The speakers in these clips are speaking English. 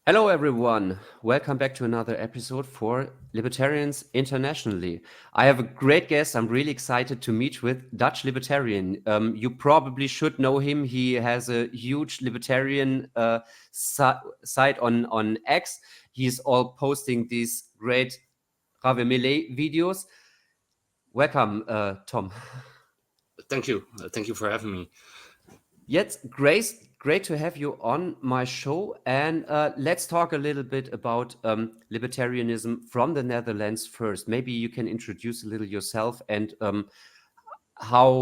Hello, everyone. Welcome back to another episode for Libertarians Internationally. I have a great guest. I'm really excited to meet with Dutch Libertarian. You probably should know him. He has a huge libertarian site on X. He's all posting these great Rave Melee videos. Welcome, Tom. Thank you. Thank you for having me. Yes, great to have you on my show. And let's talk a little bit about libertarianism from the Netherlands first. Maybe you can introduce a little yourself and how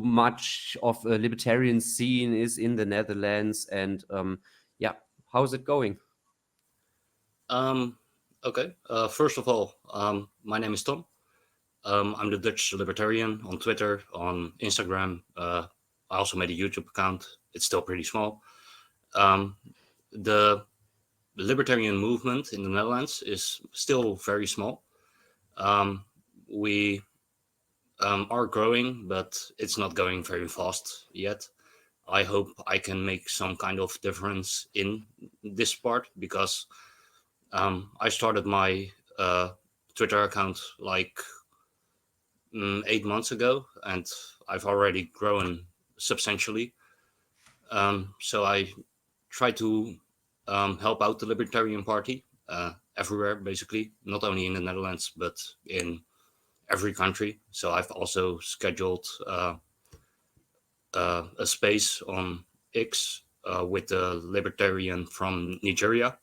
much of a libertarian scene is in the Netherlands, and yeah, how's it going? Um, okay. First of all, my name is Tom. I'm the Dutch Libertarian on Twitter, on Instagram. I also made a YouTube account. It's still pretty small. Um, the libertarian movement in the Netherlands is still very small. We are growing, but it's not going very fast yet. I hope I can make some kind of difference in this part because I started my Twitter account like 8 months ago, and I've already grown substantially. So I try to help out the Libertarian Party everywhere, basically, not only in the Netherlands, but in every country. So I've also scheduled a space on X with the Libertarian from Nigeria,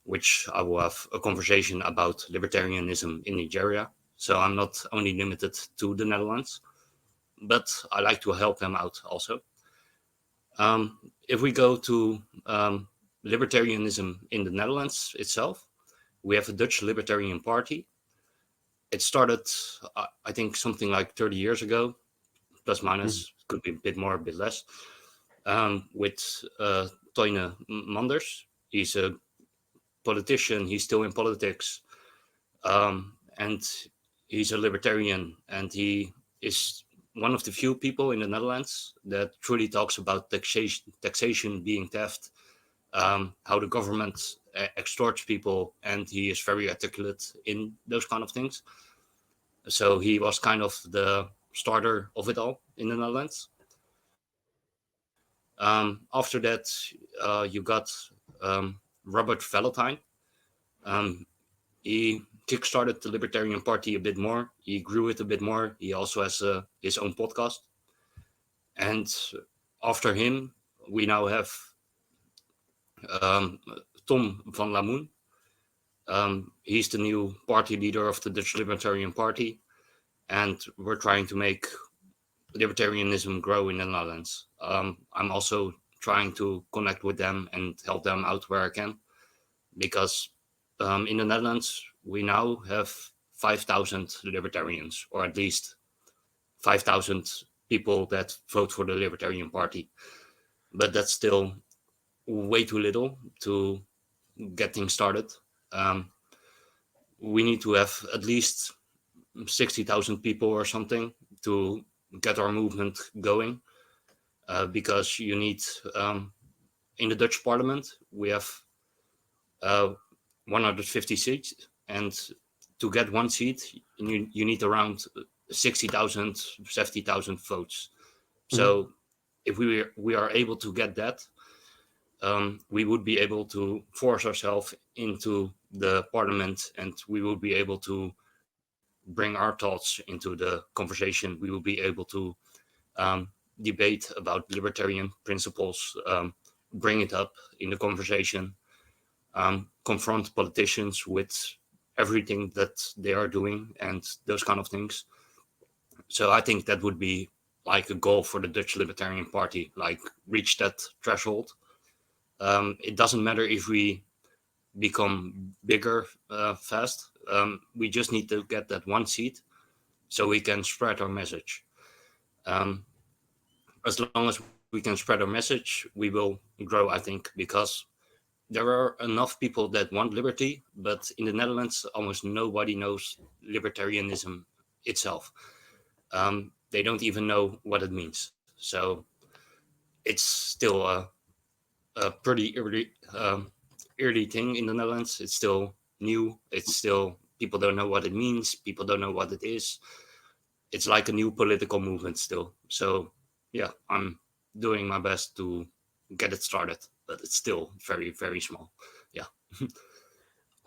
which I will have a conversation about libertarianism in Nigeria. So I'm not only limited to the Netherlands, but I like to help them out also. If we go to libertarianism in the Netherlands itself, we have a Dutch Libertarian Party. It started, I think, something like 30 years ago, plus minus, could be a bit more, a bit less, with Toine Manders. He's a politician. He's still in politics, and he's a libertarian. And he is one of the few people in the Netherlands that truly talks about taxation being theft, how the government extorts people, and he is very articulate in those kind of things. So he was kind of the starter of it all in the Netherlands. After that, you got Robert Valentine. He kickstarted the Libertarian Party a bit more. He grew it a bit more. He also has his own podcast. And after him, we now have Tom van Lamoen. He's the new party leader of the Dutch Libertarian Party. And we're trying to make libertarianism grow in the Netherlands. I'm also trying to connect with them and help them out where I can, because in the Netherlands we now have 5,000 libertarians, or at least 5,000 people that vote for the Libertarian Party. But that's still way too little to get things started. We need to have at least 60,000 people or something to get our movement going, because you need, in the Dutch parliament, we have 150 seats, and to get one seat, you need around 60,000, 70,000 votes. So if we are able to get that, we would be able to force ourselves into the parliament, and we will be able to bring our thoughts into the conversation. We will be able to debate about libertarian principles, bring it up in the conversation, confront politicians with everything that they are doing and those kind of things. So I think that would be like a goal for the Dutch Libertarian Party, like reach that threshold. It doesn't matter if we become bigger fast. We just need to get that one seat so we can spread our message. As long as we can spread our message, we will grow, I think, because there are enough people that want liberty, but in the Netherlands, almost nobody knows libertarianism itself. They don't even know what it means. So it's still a pretty early thing in the Netherlands. It's still new. It's still, people don't know what it means. People don't know what it is. It's like a new political movement still. So yeah, I'm doing my best to get it started, but it's still very, very small. Yeah.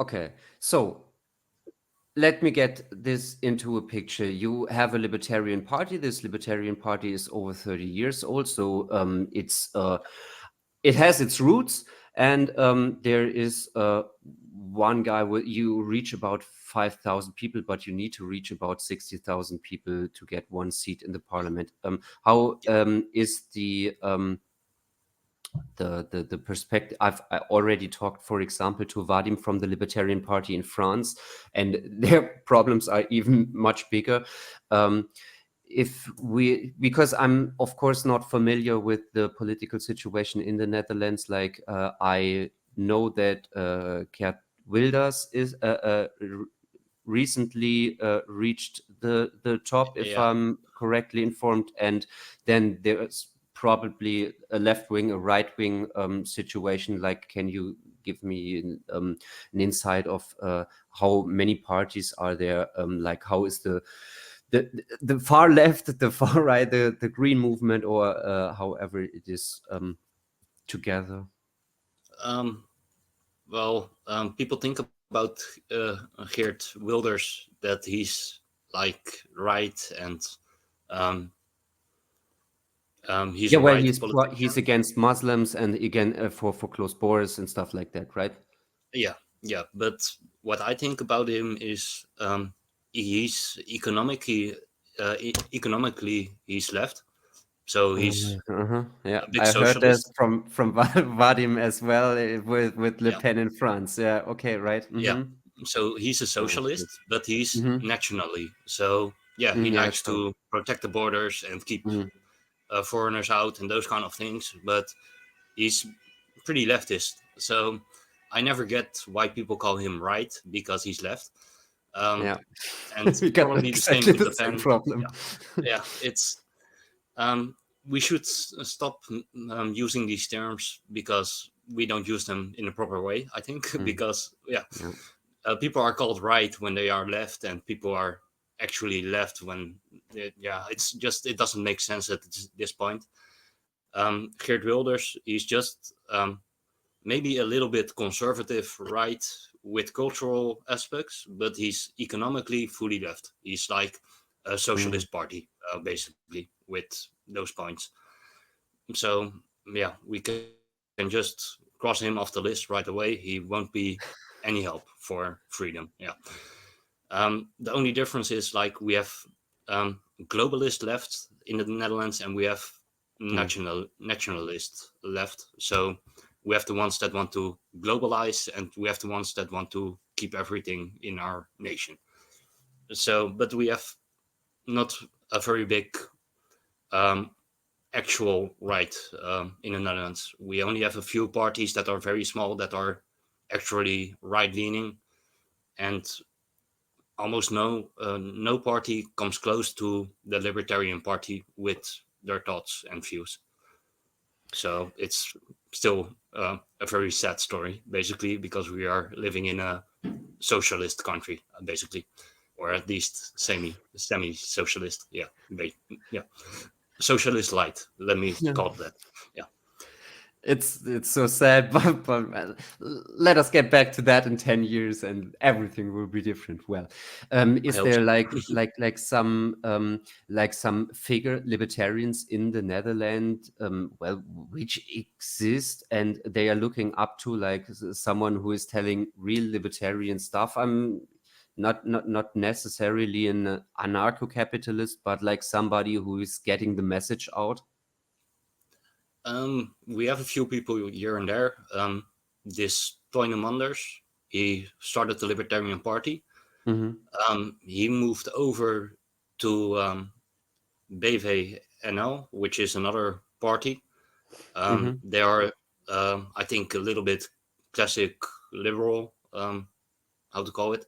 Okay, so let me get this into a picture. You have a Libertarian Party. This Libertarian Party is over 30 years old, so it has its roots, and there is one guy where you reach about 5,000 people, but you need to reach about 60,000 people to get one seat in the parliament. How is the perspective? I already talked, for example, to Vadim from the Libertarian Party in France, and their problems are even much bigger. Because I'm of course not familiar with the political situation in the Netherlands, like I know that Geert Wilders is recently reached the top, if Yeah. I'm correctly informed, and then there's probably a left wing, a right wing situation. Like, can you give me an insight of how many parties are there? Like, how is the far left, the far right, the Green Movement, or however it is together? Well, people think about Geert Wilders that he's like right and um, he's Yeah, a well, right he's politician. against Muslims and again for closed borders and stuff like that, right? Yeah, yeah. But what I think about him is he's economically he's left, so he's Uh-huh. Yeah, a big I heard that socialist. from Vadim as well, with Le Yeah, Pen in France. Yeah, okay, right. yeah. Mm-hmm. So he's a Understood. socialist, but he's Mm-hmm. nationally. So yeah, he Yeah, likes sure. to protect the borders and keep Mm-hmm. foreigners out and those kind of things. But he's pretty leftist. So I never get why people call him right because he's left. Um, Yeah, and we got probably the same exactly with the Le same Pen. problem. Yeah, it's we should stop using these terms because we don't use them in a proper way. I think Mm, because yeah, yeah. people are called right when they are left, and people are actually left when yeah, it's just it doesn't make sense at this point. Geert Wilders, he's just maybe a little bit conservative right with cultural aspects, but he's economically fully left. He's like a Mm. socialist party, basically, with those points. So yeah, we can just cross him off the list right away. He won't be any help for freedom. Yeah. The only difference is like we have globalist left in the Netherlands, and we have Yeah. nationalist left. So we have the ones that want to globalize, and we have the ones that want to keep everything in our nation. So, but we have not a very big um, actual right in the Netherlands. We only have a few parties that are very small that are actually right leaning, and almost no party comes close to the Libertarian Party with their thoughts and views. So it's still a very sad story, basically, because we are living in a socialist country, basically, or at least semi socialist. Yeah, yeah, socialist light. Let me Yeah. call it that. Yeah, It's so sad, but let us get back to that in 10 years, and everything will be different. Well, I is hope there so. like some figure libertarians in the Netherlands, well, which exist and they are looking up to, like someone who is telling real libertarian stuff? I'm not necessarily an anarcho-capitalist, but like somebody who is getting the message out. We have a few people here and there. This Toyne Manders, he started the Libertarian Party. Hmm. He moved over to BVNL, which is another party. Hmm. They are, I think, a little bit classic liberal, how to call it.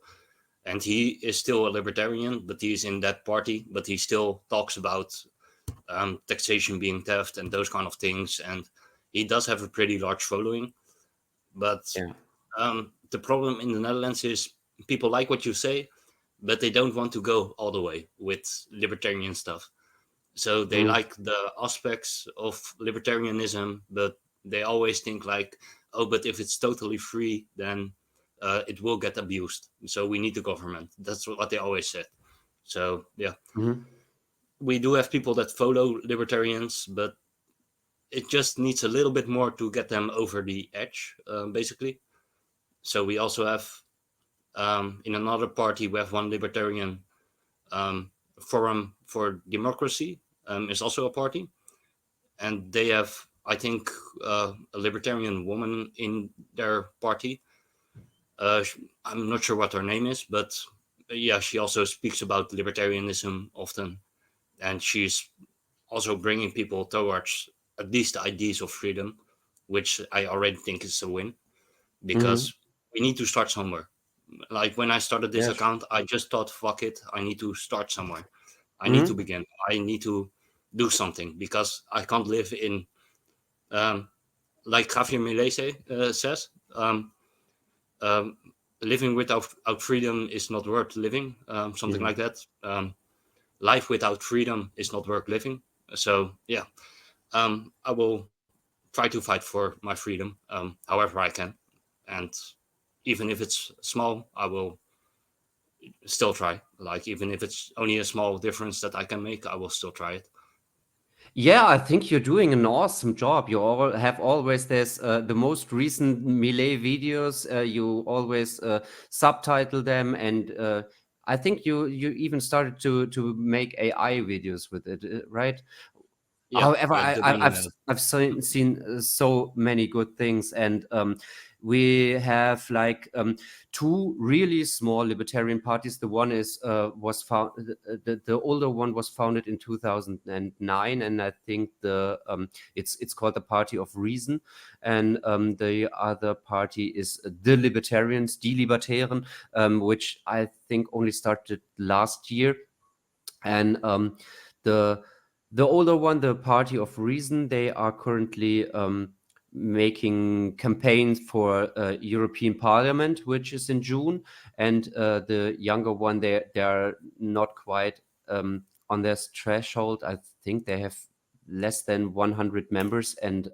And he is still a libertarian, but he's in that party. But he still talks about taxation being theft and those kind of things. And he does have a pretty large following. But Yeah. The problem in the Netherlands is people like what you say, but they don't want to go all the way with libertarian stuff. So they Mm, like the aspects of libertarianism, but they always think like, oh, but if it's totally free, then it will get abused. So we need the government. That's what they always said. So yeah, mhm, we do have people that follow libertarians, but it just needs a little bit more to get them over the edge, basically. So we also have in another party we have one libertarian um, forum for democracy is also a party, and they have I think a libertarian woman in their party. I'm not sure what her name is, but yeah, she also speaks about libertarianism often, and she's also bringing people towards at least the ideas of freedom, which I already think is a win mhm. because we need to start somewhere. Like when I started this Yeah. account, I just thought, fuck it, I need to start somewhere. I need to Mhm, begin. I need to do something because I can't live in, um, like Javier Milei says, um, living without freedom is not worth living, something mhm. like that. Life without freedom is not worth living. So, yeah, I will try to fight for my freedom however I can. And even if it's small, I will still try. Like even if it's only a small difference that I can make, I will still try it. Yeah, I think you're doing an awesome job. You all have always there's the most recent Melee videos. You always subtitle them, and I think you even started to make AI videos with it, right? Yeah, However, the beginning of it. I've seen so many good things, and we have like two really small libertarian parties. The one is was found the older one was founded in 2009, and I think it's called the Party of Reason, and the other party is the Libertarians, Die Libertären, which I think only started last year, and the the older one, the Party of Reason, they are currently making campaigns for European Parliament, which is in June, and the younger one, they are not quite on their threshold. I think they have less than 100 members, and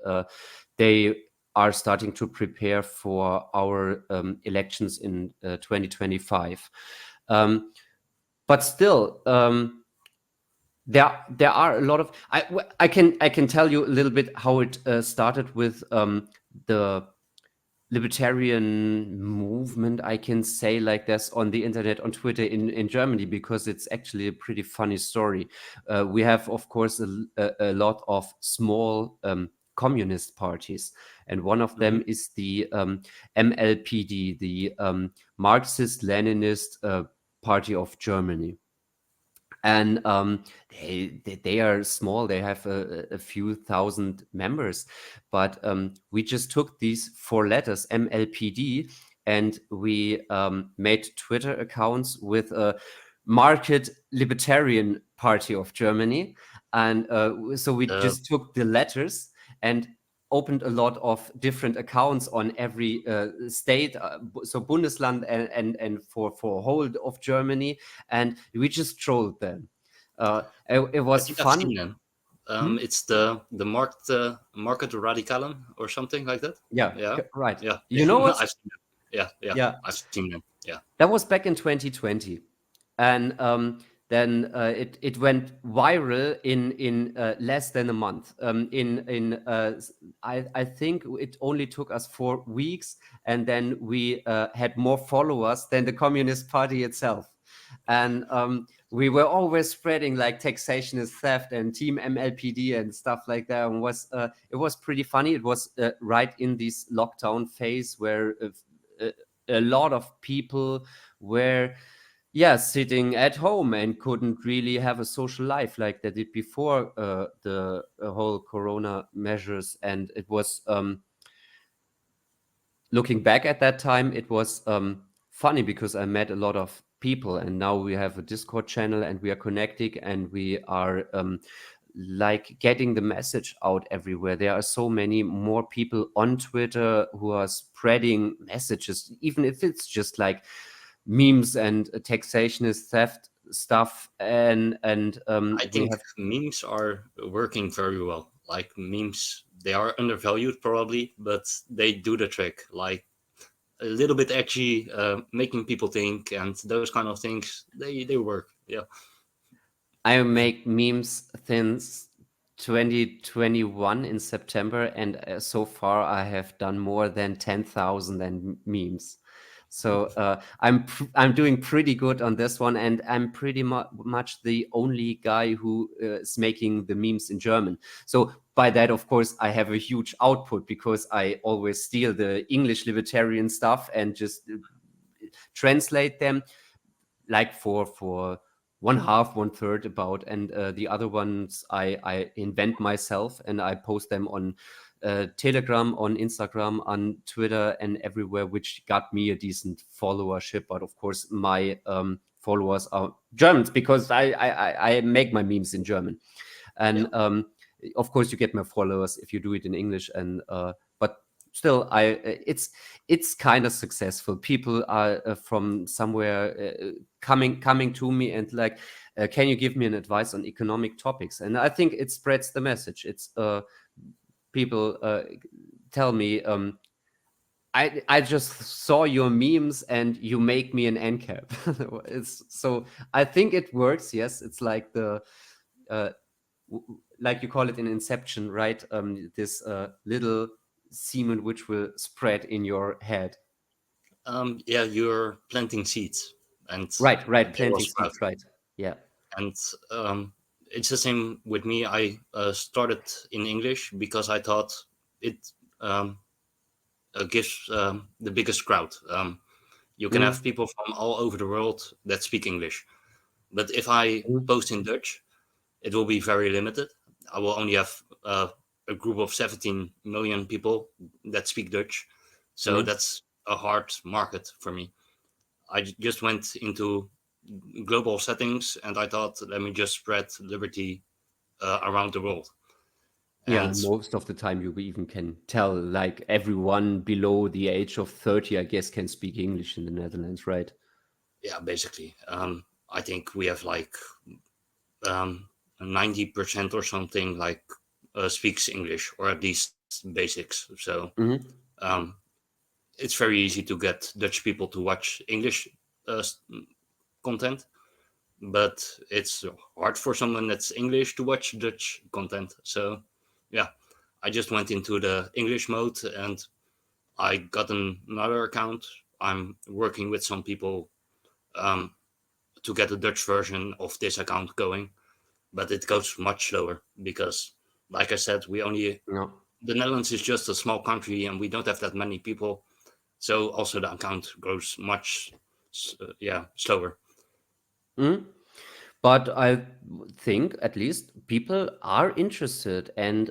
they are starting to prepare for our elections in 2025. But still, there are a lot of I can tell you a little bit how it started with the libertarian movement. I can say like this on the internet, on Twitter in Germany, because it's actually a pretty funny story. We have, of course, a lot of small communist parties, and one of Hmm. them is the MLPD, the Marxist Leninist Party of Germany, and they are small. They have a few thousand members, but we just took these four letters MLPD, and we made Twitter accounts with a Market Libertarian Party of Germany, and so we Uh, just took the letters and opened a lot of different accounts on every state, so Bundesland, and for whole of Germany, and we just trolled them. It I was think I've fun. seen them. Hmm? It's the market radicalen or something like that. Yeah, Yeah, right. yeah, You know it? I've seen them. Yeah, yeah, Yeah, I've seen them. Yeah. that was back in 2020, and then it went viral in less than a month. I think it only took us 4 weeks, and then we had more followers than the Communist Party itself. And we were always spreading like taxation is theft and Team MLPD and stuff like that. And it was pretty funny. It was right in this lockdown phase where uh, a lot of people were, yeah, sitting at home and couldn't really have a social life like they did before the whole corona measures. And it was looking back at that time, it was funny because I met a lot of people, and now we have a Discord channel and we are connecting, and we are like getting the message out everywhere. There are so many more people on Twitter who are spreading messages, even if it's just like memes and taxationist theft stuff. And I we think have memes are working very well. Like memes, they are undervalued probably, but they do the trick. Like a little bit edgy, making people think, and those kind of things. They work. Yeah. I make memes since 2021 in September, and so far I have done more than 10,000 memes. So I'm doing pretty good on this one, and I'm pretty much the only guy who is making the memes in German. So by that, of course, I have a huge output because I always steal the English libertarian stuff and just translate them, like for one half, one third about, and the other ones I invent myself, and I post them on Telegram, on Instagram, on Twitter, and everywhere, which got me a decent followership. But of course, my followers are Germans because I make my memes in German, and of course, you get more followers if you do it in English, and but still it's kind of successful. People are from somewhere coming to me and like, can you give me an advice on economic topics? And I think it spreads the message. It's people tell me, I just saw your memes and you make me an NCAP. It's so I think it works. Yes, it's like the like you call it in Inception, right? This little semen which will spread in your head. Yeah, you're planting seeds, and Right. they will Planting sprout. seeds, right? Yeah. And it's the same with me. I started in English because I thought it gives the biggest crowd. You can have Mm, people from all over the world that speak English. But if I mm, post in Dutch, it will be very limited. I will only have a group of 17 million people that speak Dutch. So mm. that's a hard market for me. I just went into global settings and I thought, let me just spread liberty around the world. Yeah, And and most of the time you even can tell, like everyone below the age of 30, I guess, can speak English in the Netherlands, right? yeah, basically, I think we have like 90% or something like speaks English, or at least basics. So Hmm. um, it's very easy to get Dutch people to watch English uh, content, but it's hard for someone that's English to watch Dutch content. So yeah, I just went into the English mode and I got another account. I'm working with some people um, to get the Dutch version of this account going, but it goes much slower because, like I said, Yeah. the Netherlands is just a small country and we don't have that many people. So also the account grows much, slower. Mm. But I think at least people are interested, and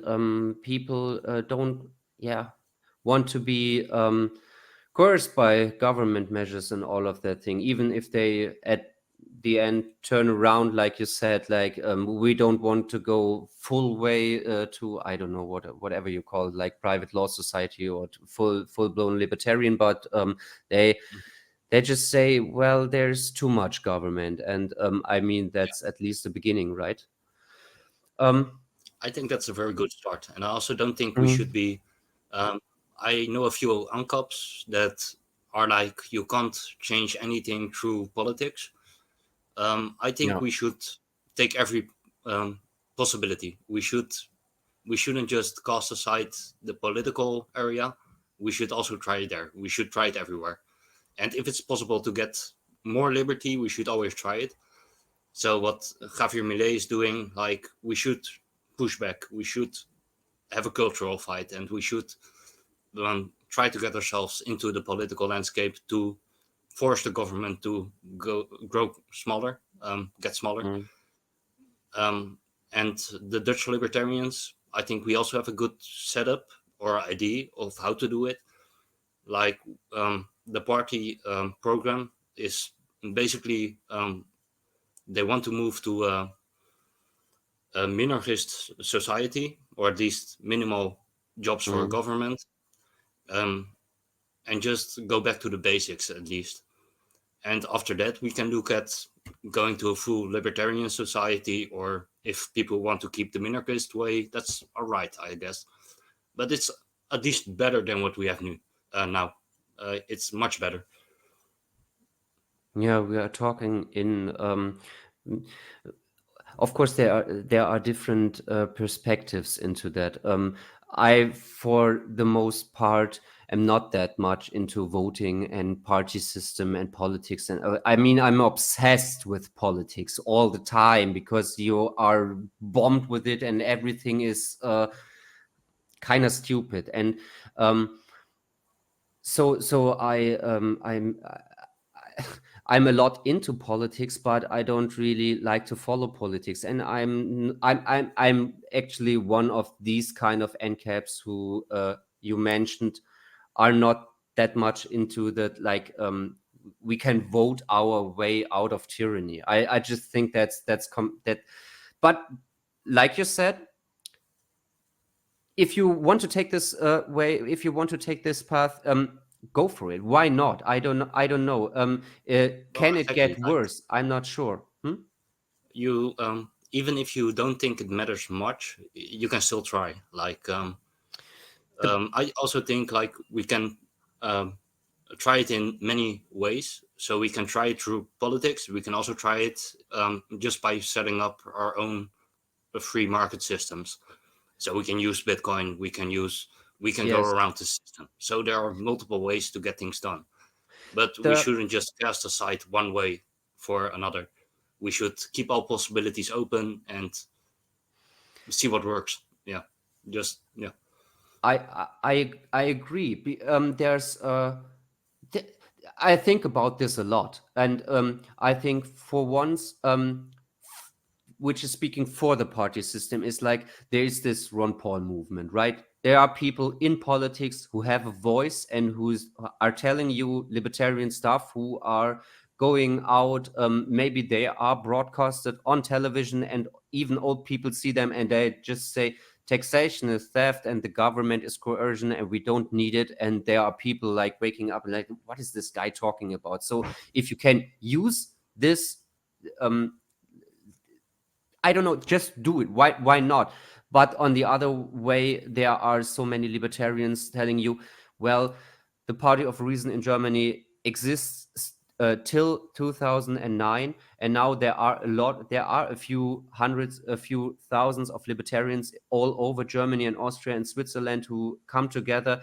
people don't, yeah, want to be coerced by government measures and all of that thing, even if they at the end turn around, like you said, like we don't want to go full way to, I don't know, whatever you call it, like private law society or to full blown libertarian, but they they just say, well, there's too much government, and I mean that's at least the beginning, right? um I think that's a very good start. And I also don't think we should mhm. be. Um, I know a few UNCAPs that are like, you can't change anything through politics. I think Yeah. we should take every possibility. We shouldn't just cast aside the political area. We should also try it there. We should try it everywhere. And if it's possible to get more liberty, we should always try it. So what Javier Milei is doing, like, we should push back. We should have a cultural fight, and we should try to get ourselves into the political landscape to force the government to grow smaller, get smaller. Mm. Um, and the Dutch Libertarians, I think we also have a good setup or idea of how to do it. Like the party program is basically they want to move to a minarchist society, or at least minimal jobs for a Mm. government, and just go back to the basics at least. And after that, we can look at going to a full libertarian society, or if people want to keep the minarchist way, that's all right, I guess. But it's at least better than what we have now. It's much better. Yeah, we are talking in. Of course, there are different perspectives into that. I, for the most part, am not that much into voting and party system and politics. And I mean, I'm obsessed with politics all the time because you are bombed with it, and everything is kind of stupid. And so I'm a lot into politics, but I don't really like to follow politics. And I'm actually one of these kind of NCAPs who you mentioned are not that much into that. Like we can vote our way out of tyranny. I just think that. But like you said, if you want to take this way, if you want to take this path, go for it. Why not? I don't know. Well, Can it exactly. get Like worse? I'm not sure. you, even if you don't think it matters much, you can still try. Like The I also think like we can um, try it in many ways. So we can try it through politics. We can also try it just by setting up our own free market systems. So we can use Bitcoin. We can go Yes, around the system. So there are multiple ways to get things done. But we the shouldn't just cast aside one way for another. We should keep all possibilities open and see what works. Yeah, just yeah. I agree. There's th- I think about this a lot, and I think for once, which is speaking for the party system, is like there is this Ron Paul movement, right? There are people in politics who have a voice and who are telling you libertarian stuff, who are going out. Maybe they are broadcasted on television, and even old people see them, and they just say taxation is theft and the government is coercion and we don't need it. And there are people like waking up and like, what is this guy talking about? So if you can use this, um, I don't know, just do it. Why not? But on the other way, there are so many libertarians telling you, well, the Party of Reason in Germany exists till 2009, and now there are a few hundreds, a few thousands of libertarians all over Germany and Austria and Switzerland who come together,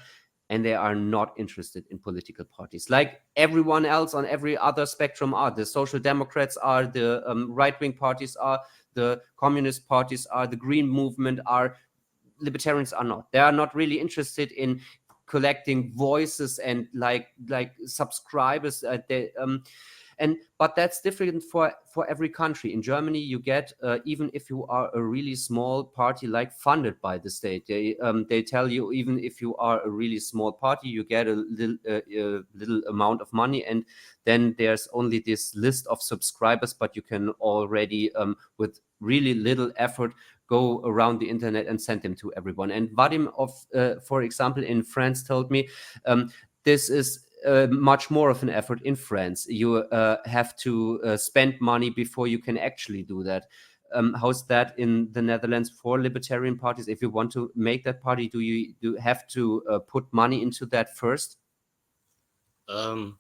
and they are not interested in political parties like everyone else on every other spectrum are. The social democrats are, the right-wing parties are, the communist parties are, the green movement are. Libertarians are not. They are not really interested in collecting voices and like subscribers. And but that's different for every country. In Germany, you get even if you are a really small party, like funded by the state, they tell you even if you are a really small party, you get a little amount of money, and then there's only this list of subscribers, but you can already with really little effort go around the internet and send them to everyone. And Vadim, for example, in France, told me this is much more of an effort in France. You have to spend money before you can actually do that. How's that in the Netherlands for libertarian parties? If you want to make that party, do you have to put money into that first? Um,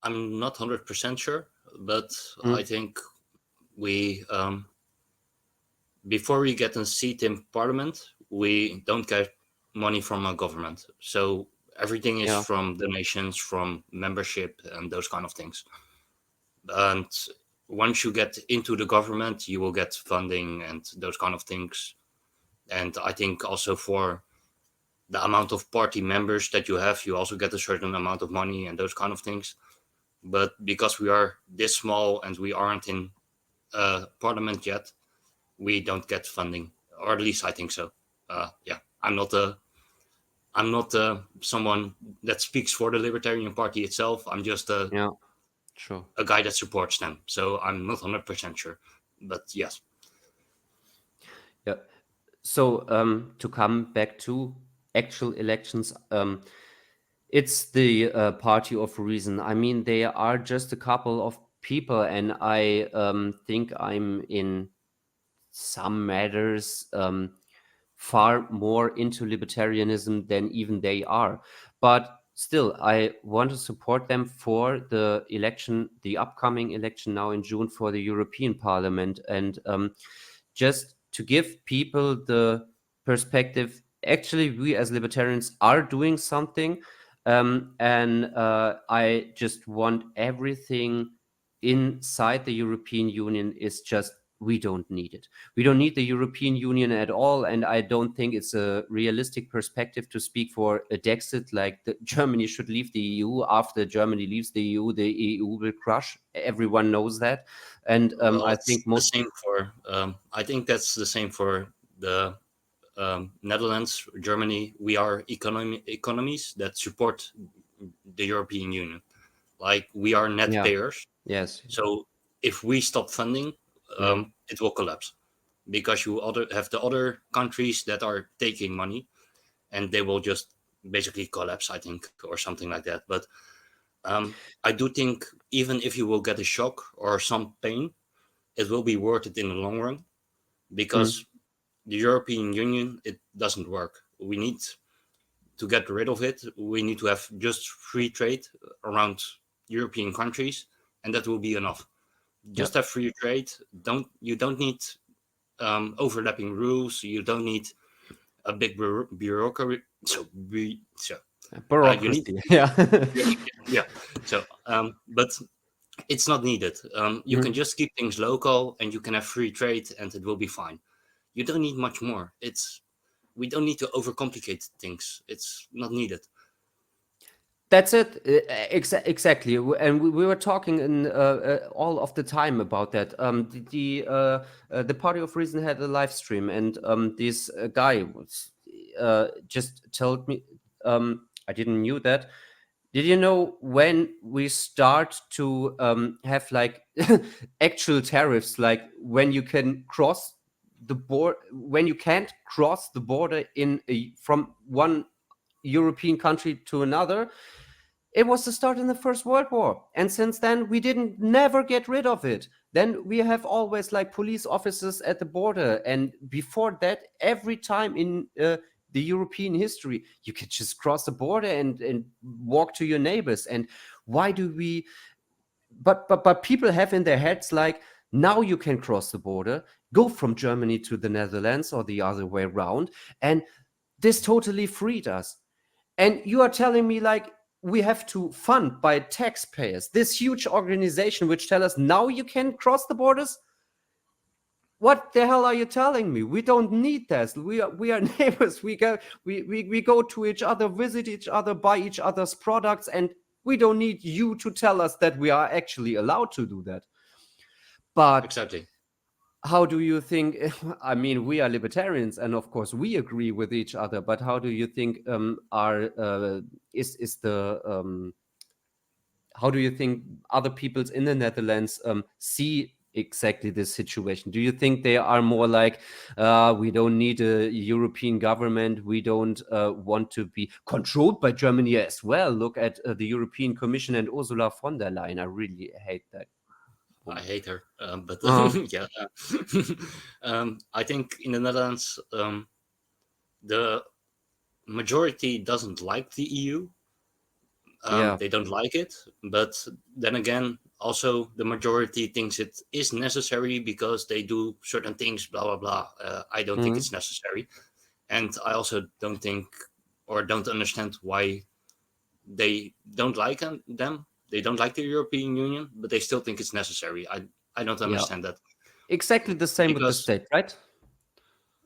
I'm not 100% sure, but I Mm, think we before we get a seat in parliament, we don't get money from our government. So everything is yeah. from donations, from membership, and those kind of things. And once you get into the government, you will get funding and those kind of things. And I think also for the amount of party members that you have, you also get a certain amount of money and those kind of things. But because we are this small and we aren't in parliament yet, we don't get funding, or at least I think so. Yeah, I'm not someone that speaks for the Libertarian Party itself. I'm just Yeah, sure. a guy that supports them. So I'm not 100% sure, but yes. Yeah. So to come back to actual elections, it's the party of reason. I mean, they are just a couple of people, and I think I'm in some matters far more into libertarianism than even they are. But still, I want to support them for the election, the upcoming election now in June for the European Parliament. And just to give people the perspective, actually, we as libertarians are doing something. And I just want everything inside the European Union is just, we don't need it. We don't need the European Union at all, and I don't think it's a realistic perspective to speak for a Dexit, like Germany should leave the EU. After Germany leaves the EU will crush. Everyone knows that, and Well, I it's think the most, same for. I think that's the same for the Netherlands, Germany. We are economies that support the European Union. Like we are net yeah, payers. yes, So if we stop funding, mm, it will collapse because you have the other countries that are taking money, and they will just basically collapse. I think, or something like that. But I do think even if you will get a shock or some pain, it will be worth it in the long run mm, because the European Union, it doesn't work. We need to get rid of it. We need to have just free trade around European countries, and that will be enough. yeah, Just have free trade. You don't need overlapping rules. You don't need a big bureaucracy. You need bureaucracy, yeah. yeah. So but it's not needed. You can Mm. just keep things local, and you can have free trade, and it will be fine. You don't need much more. We don't need to overcomplicate things. It's not needed. That's it. Exactly. And we were talking in, all of the time about that. The Party of Reason had a live stream, and this guy was just told me. I didn't knew that. Did you know when we start to have like actual tariffs, like when you can cross the border, when you can't cross the border from one European country to another? It was the start in the First World War, and since then we didn't never get rid of it. Then we have always like police officers at the border, and before that, every time in the European history, you could just cross the border and walk to your neighbors. And why do we? But people have in their heads like, now you can cross the border, go from Germany to the Netherlands or the other way around, and this totally freed us. And you are telling me like we have to fund by taxpayers this huge organization which tell us now you can cross the borders? What the hell are you telling me? We don't need this. We are neighbors. We go to each other, visit each other, buy each other's products, and we don't need you to tell us that we are actually allowed to do that. But Exactly. how do you think? I mean, we are libertarians, and of course, we agree with each other. But how do you think are is the how do you think other peoples in the Netherlands see exactly this situation? Do you think they are more like, we don't need a European government, we don't want to be controlled by Germany as well? Look at the European Commission and Ursula von der Leyen. I really hate that I woman. hate her, but Uh, yeah. I think in the Netherlands, the majority doesn't like the EU. yeah. They don't like it, but then again, also the majority thinks it is necessary because they do certain things. Blah blah blah. I don't think Mhm. it's necessary, and I also don't think or don't understand why they don't like them. They don't like the European Union, but they still think it's necessary. I don't Yeah. understand that Exactly the same with the because state, right?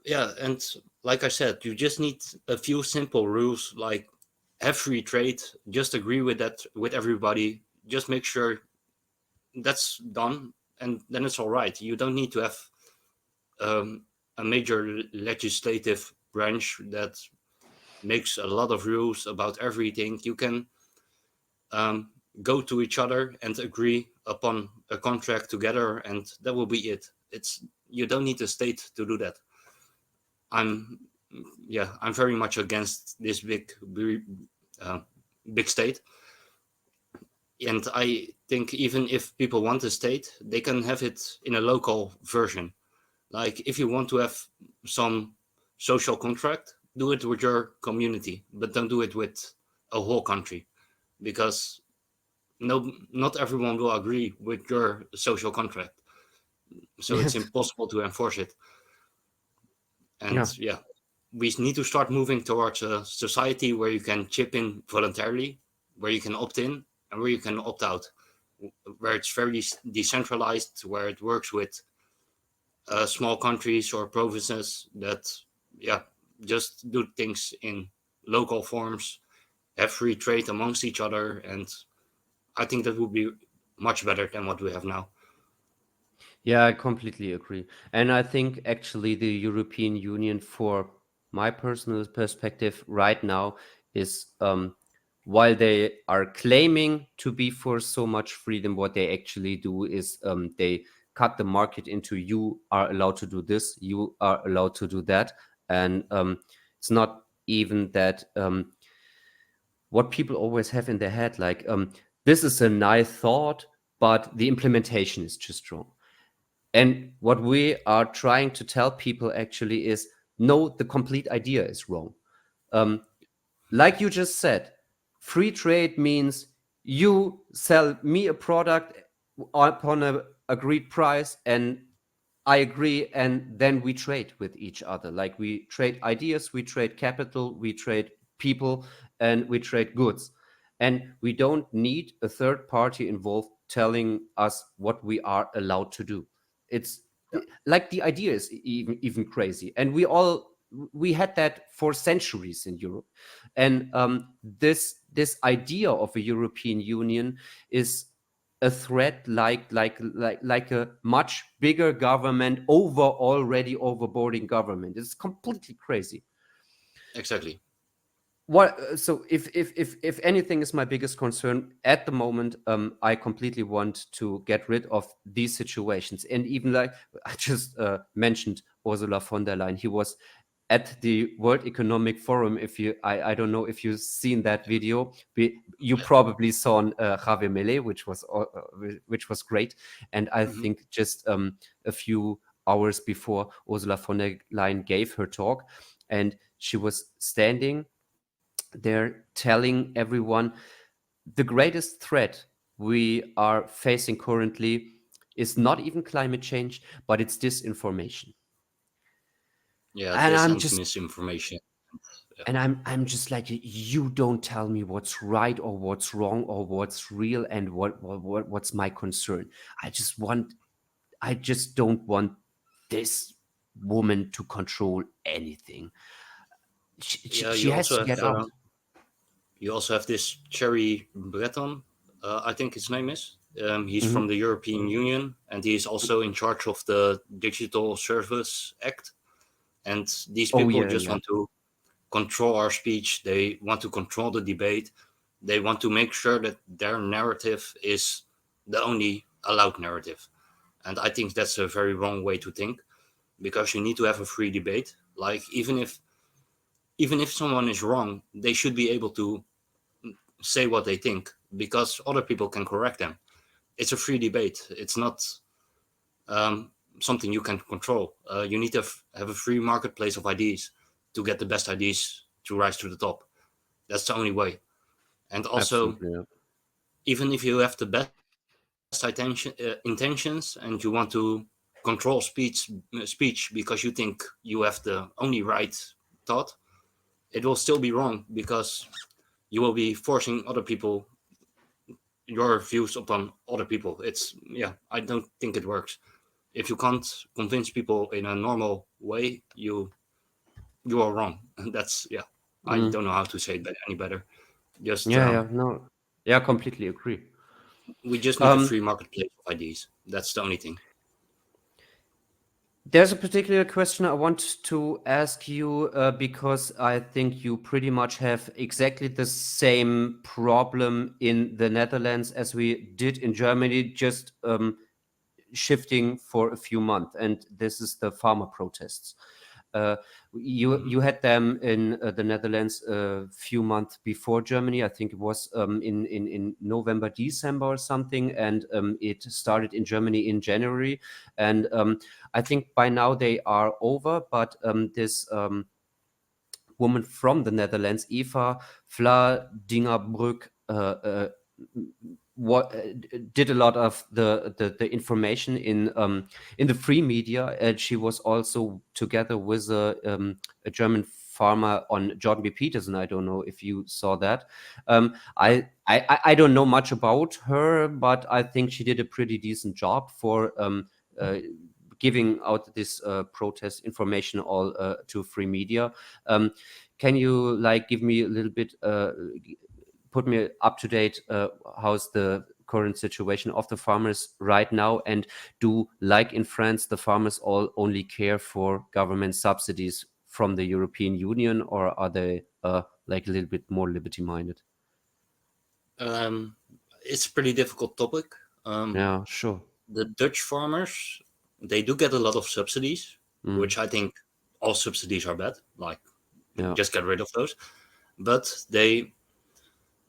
yeah, and like I said, you just need a few simple rules like have free trade, just agree with that with everybody, just make sure that's done, and then it's all right. You don't need to have a major legislative branch that makes a lot of rules about everything. You can um, go to each other and agree upon a contract together, and that will be it. It's You don't need a state to do that. I'm I'm very much against this uh, big state. And I think even if people want a state, they can have it in a local version. Like if you want to have some social contract, do it with your community, but don't do it with a whole country, because not everyone will agree with your social contract. So it's Yes. impossible to enforce it. And Yeah. yeah, we need to start moving towards a society where you can chip in voluntarily, where you can opt in and where you can opt out, where it's very decentralized, where it works with small countries or provinces that, yeah, just do things in local forms, have free trade amongst each other, and I think that would be much better than what we have now. Yeah, I completely agree. And I think actually the European Union, for my personal perspective right now, is while they are claiming to be for so much freedom, what they actually do is they cut the market into you are allowed to do this, you are allowed to do that. And it's not even that what people always have in their head, like this is a nice thought, but the implementation is just wrong. And what we are trying to tell people actually is no, the complete idea is wrong. Um, like you just said, free trade means you sell me a product upon a agreed price, and I agree, and then we trade with each other. Like we trade ideas, we trade capital, we trade people, and we trade goods. And we don't need a third party involved telling us what we are allowed to do. It's Yeah, like the idea is even crazy, and we had that for centuries in Europe. And this idea of a European Union is a threat, like a much bigger government over already overboarding government. It's completely crazy. exactly. What so if anything is my biggest concern at the moment, I completely want to get rid of these situations. And even like I just mentioned Ursula von der Leyen, he was at the World Economic Forum. If you I don't know if you've seen that video. You probably saw Javier Milei, which was great. And I Mhm. think just a few hours before Ursula von der Leyen gave her talk, and she was standing there telling everyone the greatest threat we are facing currently is not even climate change, but it's disinformation. Yeah, And this I'm and just misinformation. Yeah, I'm just like, you don't tell me what's right or what's wrong or what's real and what's my concern. I just want I just don't want this woman to control anything. yeah. She has to get out. You also have this Cherry Breton, I think his name is. He's Mhm. from the European Union, and he is also in charge of the Digital Service Act. And these Oh people yeah, just yeah. want to control our speech. They want to control the debate. They want to make sure that their narrative is the only allowed narrative. And I think that's a very wrong way to think, because you need to have a free debate. Like even if someone is wrong, they should be able to say what they think, because other people can correct them. It's a free debate. It's not um, something you can control. You need to have a free marketplace of ideas to get the best ideas to rise to the top. That's the only way. And also, Absolutely. Yeah. even if you have the best intentions and you want to control speech because you think you have the only right thought, it will still be wrong, because you will be forcing other people, your views upon other people. It's, yeah, I don't think it works. If you can't convince people in a normal way, you are wrong. That's, yeah, I Mm. don't know how to say it any better. Just Yeah, yeah, no. Yeah, completely agree. we just need a Um, free marketplace of ideas. That's the only thing. there's a particular question I want to ask you because I think you pretty much have exactly the same problem in the Netherlands as we did in Germany, just shifting for a few months. And this is the farmer protests. Uh, you had them in the Netherlands a few months before Germany. I think it was in November, December or something, and it started in Germany in January. And I think by now they are over, but this woman from the Netherlands, Eva Vladingerbroek, did a lot of the information in the free media, and she was also together with a German farmer on Jordan B. Peterson. I don't know if you saw that. I don't know much about her, but I think she did a pretty decent job for giving out this protest information all to free media. Can you like give me a little bit, put me up to date? How's the current situation of the farmers right now? And do, like in France, the farmers all only care for government subsidies from the European Union, or are they like a little bit more liberty-minded? It's a pretty difficult topic. Yeah, sure. The Dutch farmers, they do get a lot of subsidies, which I think all subsidies are bad. Like, just get rid of those. But they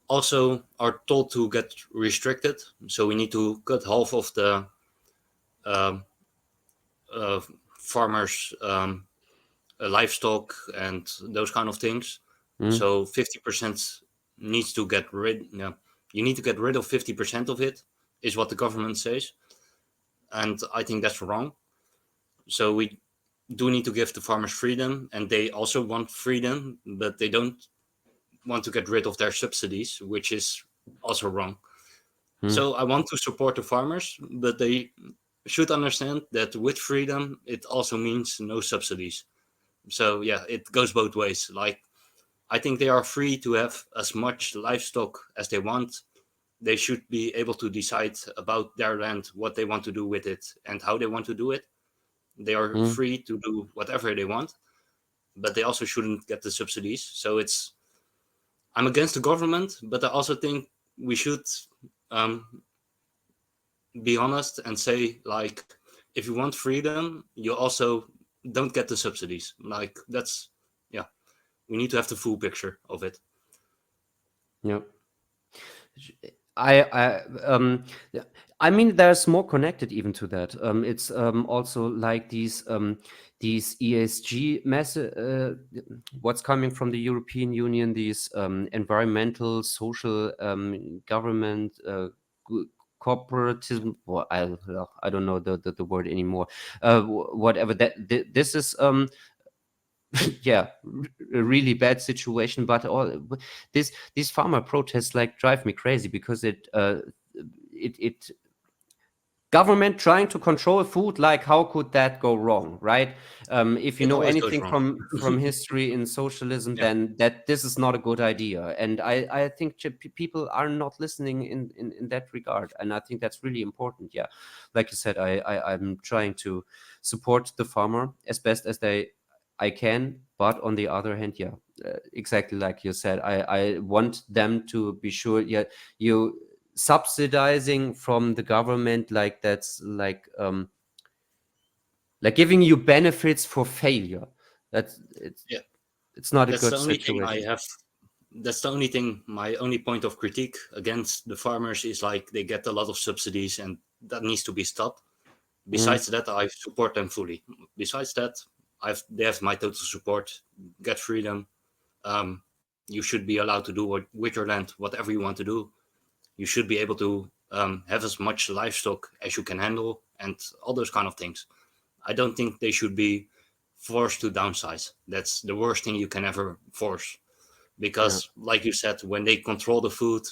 also are told to get restricted. So we need to cut half of the farmers' livestock and those kind of things. So 50% needs to get rid. Yeah, you need to get rid of 50% of it, is what the government says, and I think that's wrong. So we do need to give the farmers freedom, and they also want freedom, but they don't want to get rid of their subsidies, which is also wrong. So I want to support the farmers, but they should understand that with freedom, it also means no subsidies. So yeah, it goes both ways. Like, I think they are free to have as much livestock as they want. They should be able to decide about their land, what they want to do with it, and how they want to do it. They are free to do whatever they want, but they also shouldn't get the subsidies. So I'm against the government, but I also think we should be honest and say, like, if you want freedom, you also don't get the subsidies. Like, that's, yeah, we need to have the full picture of it. Yeah. I mean, there's more connected even to that. It's also like these ESG what's coming from the European Union, these environmental, social, government, corporatism. Well, I don't know the word anymore. Whatever that this is. Yeah, a really bad situation, but these farmer protests like drive me crazy, because it government trying to control food, like how could that go wrong, right? If you It know always goes anything wrong. from history in socialism, Yeah. then that this is not a good idea, and I think people are not listening in that regard, and I think that's really important. Yeah, like you said, I'm trying to support the farmer as best as I can, but on the other hand, yeah, exactly like you said, I want them to be sure. Yeah, you subsidizing from the government, like that's like giving you benefits for failure. That's Yeah. it's not a That's the good only thing I situation. have. That's the only thing. My only point of critique against the farmers is, like, they get a lot of subsidies, and that needs to be stopped. Besides that, I support them fully. Besides that, they have my total support. Get freedom. You should be allowed to do with your land whatever you want to do. You should be able to have as much livestock as you can handle, and all those kind of things. I don't think they should be forced to downsize. That's the worst thing you can ever force. Because, like you said, when they control the food,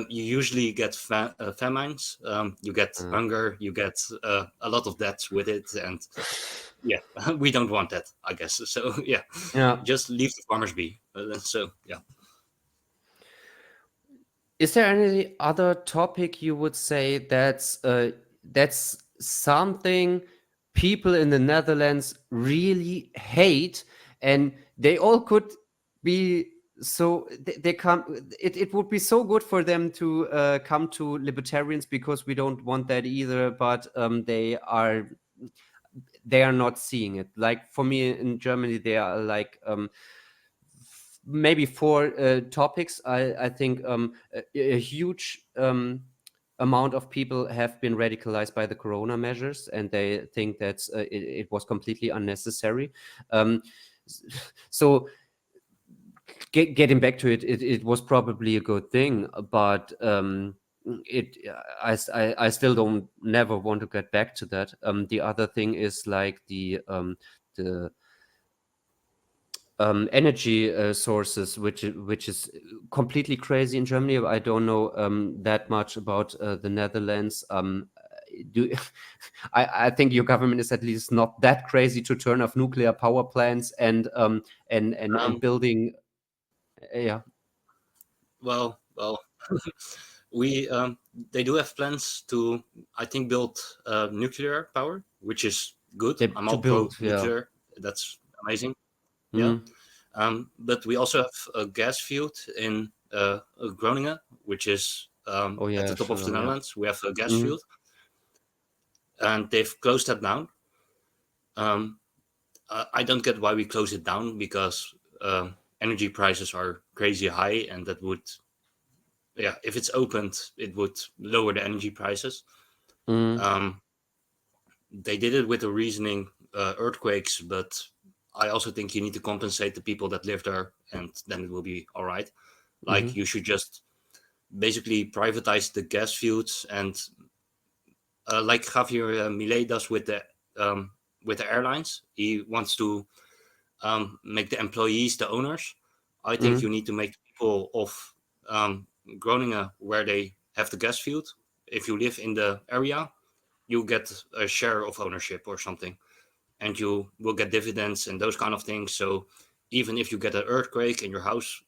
you usually get famines, you get hunger, you get a lot of deaths with it, and yeah, we don't want that, I guess. So Yeah. just leave the farmers be. So yeah. Is there any other topic you would say that's something people in the Netherlands really hate, and they all could be so they come. It would be so good for them to come to libertarians, because we don't want that either. But they are not seeing it. Like for me in Germany, there are like maybe 4 topics. I think a huge amount of people have been radicalized by the corona measures, and they think that it was completely unnecessary. So getting back to it, it was probably a good thing, but it I still don't never want to get back to that. The other thing is like the energy sources, which is completely crazy in Germany. I don't know that much about the Netherlands. Do I think your government is at least not that crazy to turn off nuclear power plants and building. Yeah. Well, we they do have plans to, I think, build nuclear power, which is good. I'm To all pro build. Yeah. nuclear. That's amazing. Yeah. Mm. But we also have a gas field in Groningen, which is Oh at yeah, the top of the sure. Yeah. Netherlands. We have a gas Mm. field, and they've closed that down. Um, I don't get why we close it down, because energy prices are crazy high, and that would, yeah, if it's opened, it would lower the energy prices. Mm. They did it with the reasoning earthquakes, but I also think you need to compensate the people that live there, and then it will be all right. Like, Mm-hmm. you should just basically privatize the gas fields, and like Javier Milei does with the airlines, he wants to make the employees the owners. I think Mm. you need to make people of Groningen, where they have the gas field. If you live in the area, you get a share of ownership or something, and you will get dividends and those kind of things. So even if you get an earthquake and your house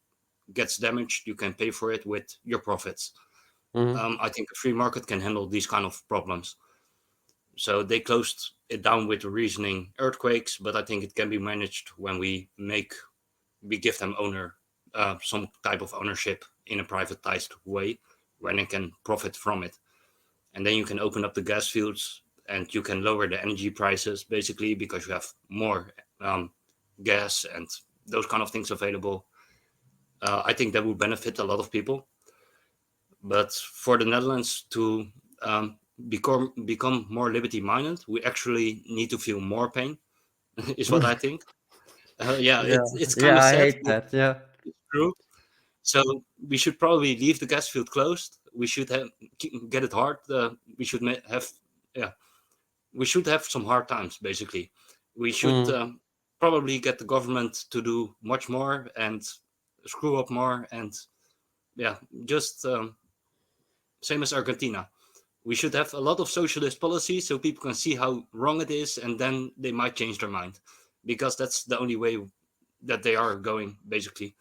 gets damaged, you can pay for it with your profits. Mm. I think a free market can handle these kind of problems. So they closed it down with the reasoning earthquakes, but I think it can be managed when we give them some type of ownership in a privatized way, where they can profit from it. And then you can open up the gas fields, and you can lower the energy prices, basically, because you have more gas and those kind of things available. I think that would benefit a lot of people. But for the Netherlands to become more liberty minded, we actually need to feel more pain, is what I think. Yeah, Yeah. it's kind Yeah, of I sad, hate but that. Yeah. it's true. So we should probably leave the gas field closed. We should get it hard. We should have, yeah, we should have some hard times. Basically, we should Mm. probably get the government to do much more and screw up more, and yeah, just same as Argentina. We should have a lot of socialist policies so people can see how wrong it is, and then they might change their mind, because that's the only way that they are going, basically.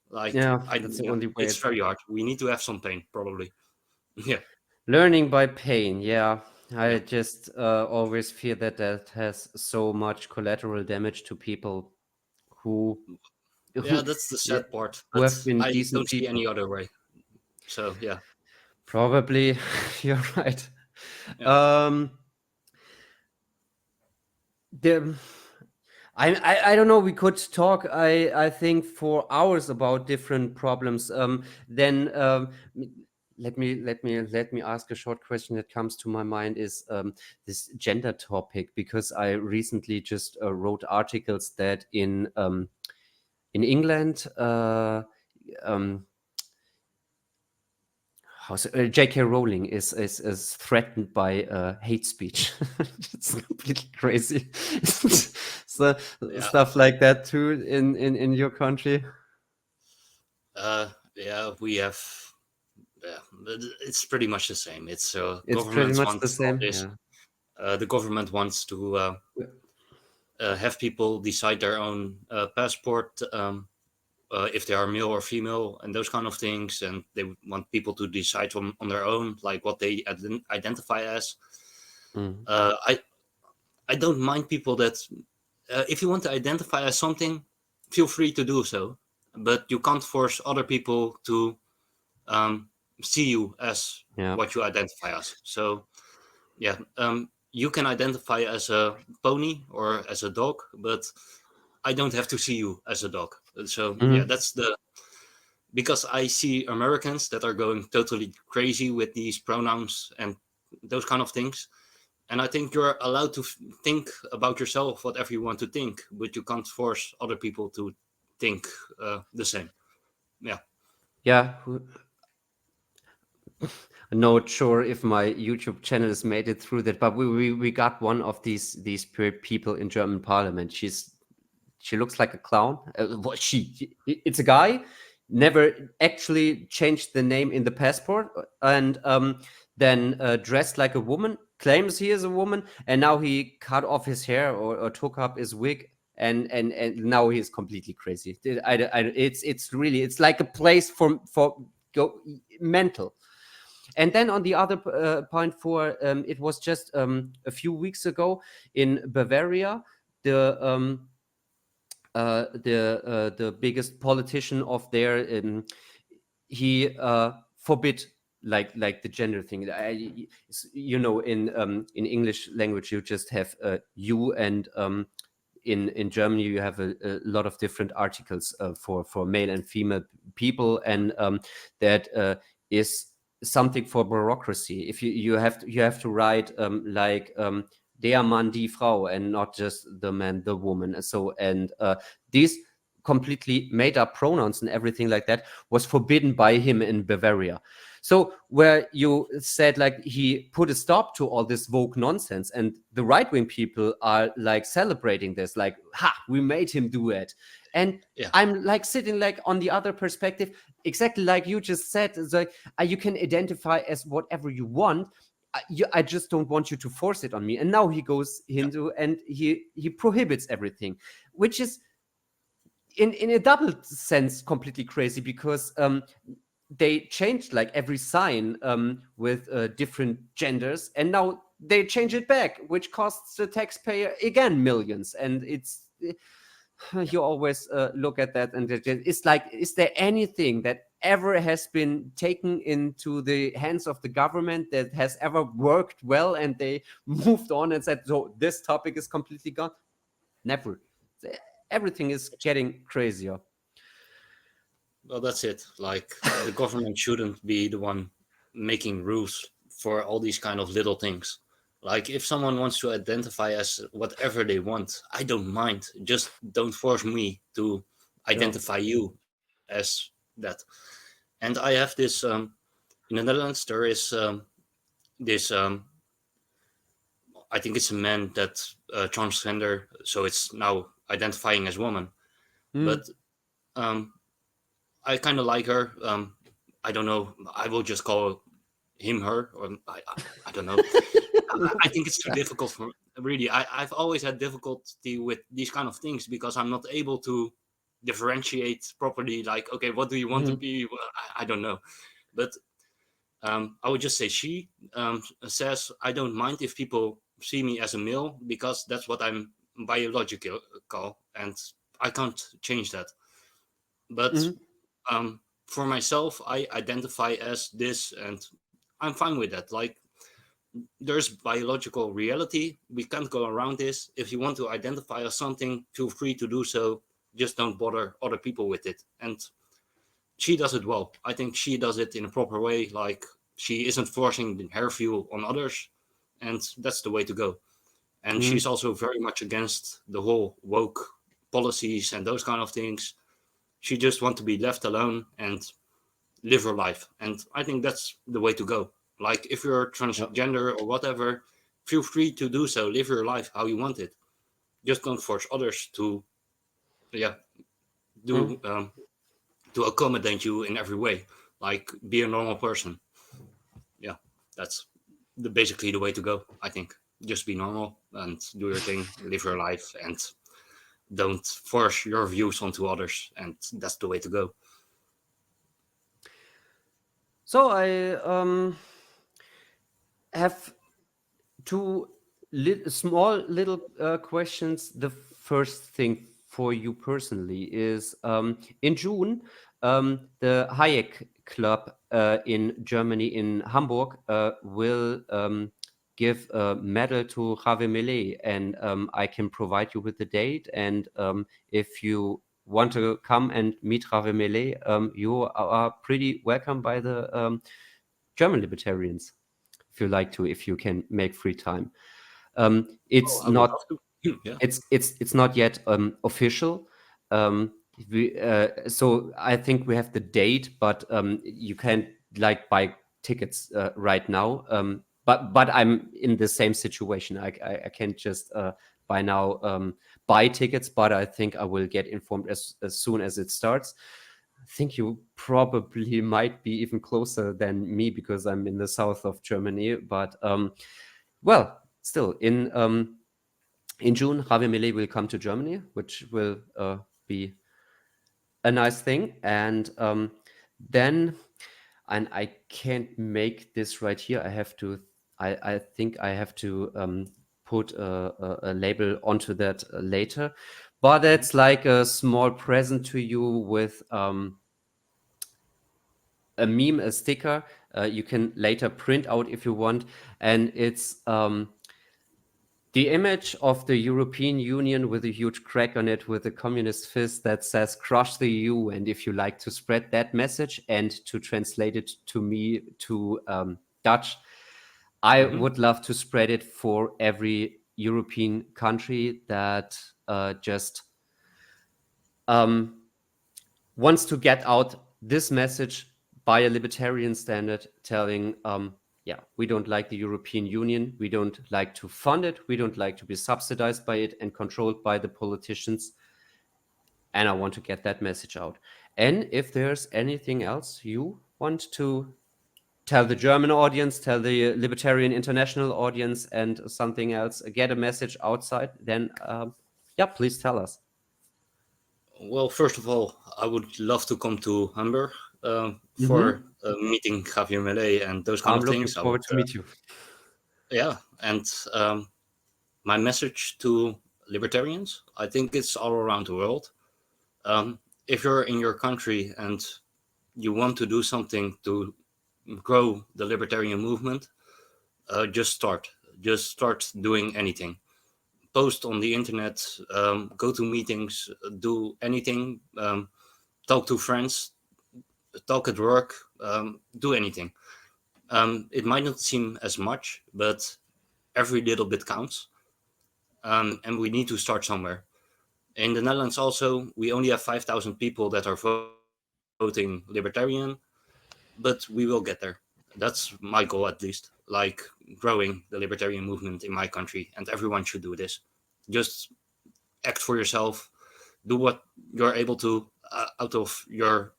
Like, Yeah, that's the yeah, only way. it's very hard. We need to have some pain, probably. Yeah, Learning by pain. Yeah. yeah, I just always fear that that has so much collateral damage to people who yeah. who That's the yeah, sad part, who but have been I decent don't see people. any other way. So yeah, Probably, you're right. yeah, Um, the I don't know. We could talk. I think for hours about different problems. Then let me ask a short question that comes to my mind is this gender topic, because I recently just wrote articles that in England. Um, J.K. Rowling is threatened by hate speech. It's completely crazy. So yeah, stuff like that too in your country. yeah. We have, yeah, but it's pretty much the same. It's It's pretty governments much the want all same. this. Yeah. The government wants to have people decide their own passport, if they are male or female, and those kind of things, and they want people to decide on their own, like what they identify as. Mm. I don't mind people that, if you want to identify as something, feel free to do so, but you can't force other people to see you as Yeah. what you identify as. So yeah, you can identify as a pony or as a dog, but I don't have to see you as a dog. So yeah, Mhm. that's the because I see Americans that are going totally crazy with these pronouns and those kind of things. And I think you're allowed to think about yourself whatever you want to think, but you can't force other people to think the same. Yeah. Yeah. Not sure if my YouTube channel has made it through that, but we got one of these people in German parliament. She looks like a clown. It's a guy, never actually changed the name in the passport, and then dressed like a woman, claims he is a woman, and now he cut off his hair or took up his wig, and now he's completely crazy. It's really, it's like a place for go mental. And then on the other point, it was just a few weeks ago in Bavaria, the the biggest politician of there, he forbid like the gender thing. In English language you just have you, and in Germany you have a lot of different articles for male and female people, and that is something for bureaucracy. If you have to write der Mann, die Frau, and not just the man, the woman. So, and these completely made up pronouns and everything like that was forbidden by him in Bavaria. So where you said like he put a stop to all this woke nonsense, and the right-wing people are like celebrating this, like, ha, we made him do it. And Yeah. I'm like sitting like on the other perspective, exactly like you just said. It's like you can identify as whatever you want. I just don't want you to force it on me. And now he goes Yeah. Hindu and he prohibits everything, which is in a double sense completely crazy, because they changed like every sign with different genders, and now they change it back, which costs the taxpayer again millions. And it's you always look at that, and it's like, is there anything that ever has been taken into the hands of the government that has ever worked well and they moved on and said, so this topic is completely gone? Never. Everything is getting crazier. Well, that's it. Like the government shouldn't be the one making rules for all these kind of little things. Like if someone wants to identify as whatever they want, I don't mind. Just don't force me to Yeah. identify you as that. And I have this in the Netherlands. There is this I think it's a man that transgender, so it's now identifying as woman. Mm. But um, I kind of like her. I don't know. I will just call him her, or I don't know. I think it's too difficult for really. I've always had difficulty with these kind of things because I'm not able to differentiate properly. Like, okay, what do you want to Mhm. be? Well, I don't know, but I would just say she says I don't mind if people see me as a male because that's what I'm biological, and I can't change that. But Mhm. for myself, I identify as this, and I'm fine with that. Like, there's biological reality. We can't go around this. If you want to identify as something, feel free to do so. Just don't bother other people with it. And she does it well. I think she does it in a proper way. Like, she isn't forcing her view on others, and that's the way to go. And she's Mhm. also very much against the whole woke policies and those kind of things. She just wants to be left alone and live her life. And I think that's the way to go. Like if you're Yeah. transgender or whatever, feel free to do so. Live your life how you want it. Just don't force others to, yeah, do Mhm. to accommodate you in every way. Like be a normal person. Yeah, that's basically the way to go. I think just be normal and do your thing, live your life, and don't force your views onto others. And that's the way to go. So I have two small little questions. The first thing for you personally is in June, the Hayek Club in Germany, in Hamburg, will give a medal to Javier Milei, and I can provide you with the date. And if you want to come and meet Javier Milei, you are pretty welcome by the German libertarians, if you like to, if you can make free time. It's I would not love to. Yeah. it's not yet official. So I think we have the date, but you can't like buy tickets right now. But I'm in the same situation. I can't just by now buy tickets, but I think I will get informed as soon as it starts. I think you probably might be even closer than me because I'm in the south of Germany. But well, still in June, Javier Milei will come to Germany, which will be a nice thing. And then, and I can't make this right here. I have to. I think I have to put a label onto that later. But it's like a small present to you with a meme, a sticker. You can later print out if you want, and it's the image of the European Union with a huge crack on it with a communist fist that says crush the EU. And if you like to spread that message and to translate it to me to Dutch, I would love to spread it for every European country that just wants to get out this message by a libertarian standard telling, yeah, we don't like the European Union. We don't like to fund it. We don't like to be subsidized by it and controlled by the politicians. And I want to get that message out. And if there's anything else you want to tell the German audience, tell the Libertarian International audience, and something else, get a message outside, then yeah, please tell us. Well, first of all, I would love to come to Hamburg for meeting Javier Milei and those kind I'm of looking things. forward to meet you. Yeah, and my message to libertarians, I think it's all around the world. If you're in your country and you want to do something to grow the libertarian movement, just start. Just start doing anything. Post on the internet, go to meetings, do anything, talk to friends, talk at work, do anything. It might not seem as much, but every little bit counts. And we need to start somewhere. In the Netherlands also, we only have 5,000 people that are voting libertarian, but we will get there. That's my goal, at least, like growing the libertarian movement in my country, and everyone should do this. Just act for yourself, do what you're able to out of your,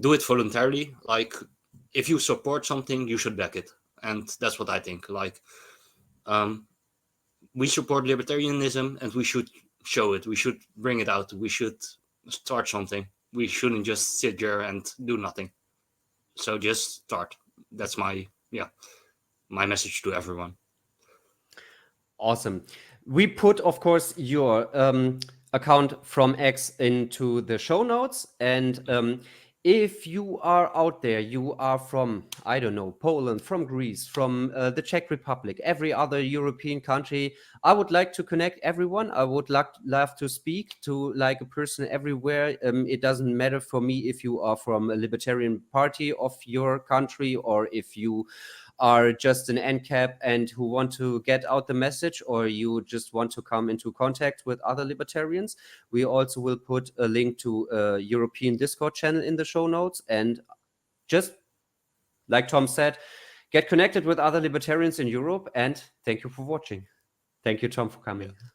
do it voluntarily. Like, if you support something, you should back it. And that's what I think. Like, we support libertarianism and we should show it. We should bring it out. We should start something. We shouldn't just sit there and do nothing. So just start. That's my message to everyone. Awesome. We put, of course, your account from X into the show notes. And if you are out there, you are from, I don't know, Poland, from Greece, from the Czech Republic, every other European country, I would like to connect everyone. I would love to speak to like a person everywhere. It doesn't matter for me if you are from a libertarian party of your country or if you are just an NCAP and who want to get out the message, or you just want to come into contact with other libertarians. We also will put a link to a European Discord channel in the show notes. And just like Tom said, get connected with other libertarians in Europe. And thank you for watching. Thank you, Tom, for coming. Yeah.